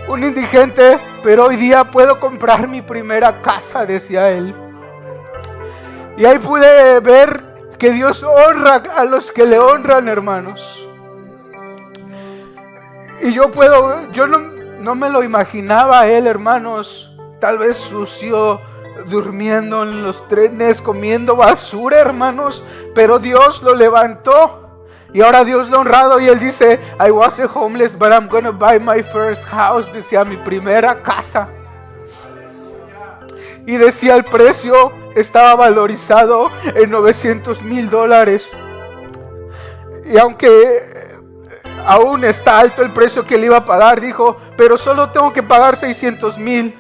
un indigente, pero hoy día puedo comprar mi primera casa, decía él. Y ahí pude ver que Dios honra a los que le honran, hermanos. Y yo no me lo imaginaba a él, hermanos, tal vez sucio, durmiendo en los trenes, comiendo basura, hermanos, pero Dios lo levantó. Y ahora Dios lo ha honrado y él dice, I was a homeless, but I'm gonna buy my first house. Decía, mi primera casa. Y decía, el precio estaba valorizado en $900,000. Y aunque aún está alto el precio que él iba a pagar, dijo, pero solo tengo que pagar $600,000.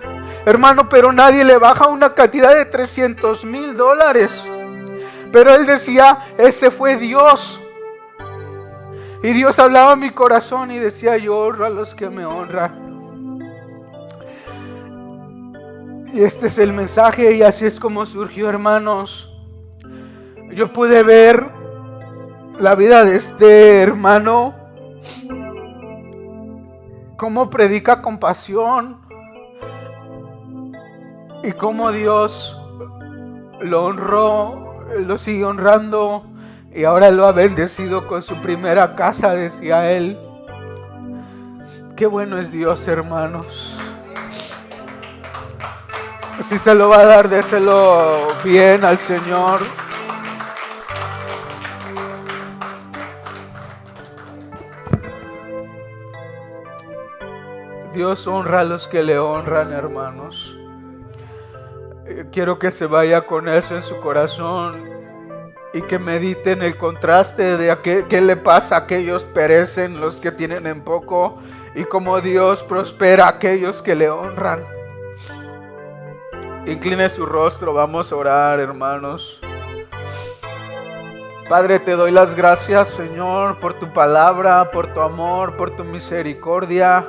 Hermano, pero nadie le baja una cantidad de $300,000. Pero él decía, ese fue Dios. Y Dios hablaba a mi corazón y decía, yo honro a los que me honran. Y este es el mensaje y así es como surgió, hermanos. Yo pude ver la vida de este hermano, cómo predica con pasión y cómo Dios lo honró, lo sigue honrando. Y ahora lo ha bendecido con su primera casa, decía él. Qué bueno es Dios, hermanos. Si se lo va a dar, déselo bien al Señor. Dios honra a los que le honran, hermanos. Quiero que se vaya con eso en su corazón. Y que mediten el contraste de qué le pasa a aquellos perecen, los que tienen en poco, y cómo Dios prospera a aquellos que le honran. Incline su rostro, vamos a orar, hermanos. Padre, te doy las gracias, Señor, por tu palabra, por tu amor, por tu misericordia.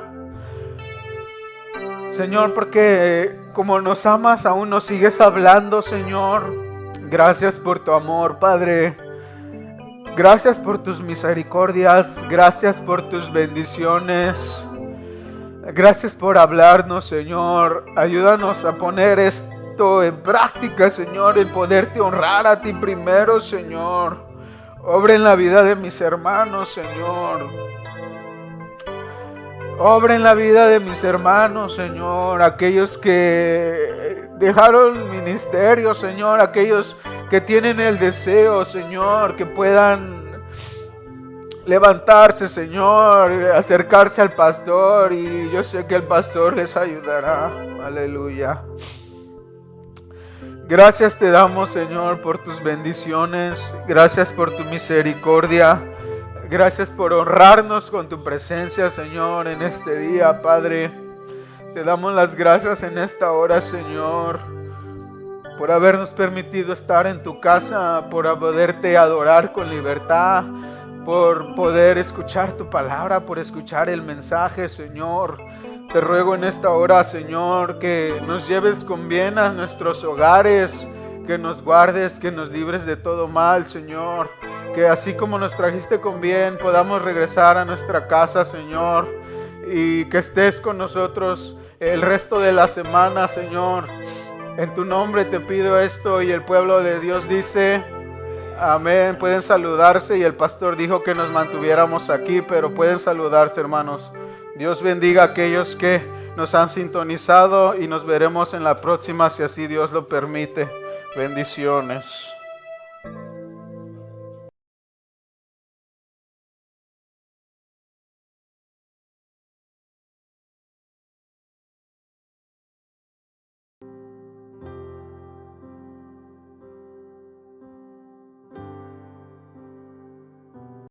Señor, porque como nos amas, aún nos sigues hablando, Señor. Gracias por tu amor, Padre. Gracias por tus misericordias. Gracias por tus bendiciones. Gracias por hablarnos, Señor. Ayúdanos a poner esto en práctica, Señor, el poderte honrar a ti primero, Señor. Obra en la vida de mis hermanos, Señor. Obra en la vida de mis hermanos, Señor. Aquellos que dejaron ministerio, Señor. Aquellos que tienen el deseo, Señor, que puedan levantarse, Señor, acercarse al pastor. Y yo sé que el pastor les ayudará. Aleluya. Gracias te damos, Señor, por tus bendiciones. Gracias por tu misericordia. Gracias por honrarnos con tu presencia, Señor, en este día, Padre. Te damos las gracias en esta hora, Señor, por habernos permitido estar en tu casa, por poderte adorar con libertad, por poder escuchar tu palabra, por escuchar el mensaje, Señor. Te ruego en esta hora, Señor, que nos lleves con bien a nuestros hogares, que nos guardes, que nos libres de todo mal, Señor. Que así como nos trajiste con bien, podamos regresar a nuestra casa, Señor. Y que estés con nosotros el resto de la semana, Señor. En tu nombre te pido esto y el pueblo de Dios dice, Amén. Pueden saludarse y el pastor dijo que nos mantuviéramos aquí, pero pueden saludarse, hermanos. Dios bendiga a aquellos que nos han sintonizado y nos veremos en la próxima si así Dios lo permite. Bendiciones.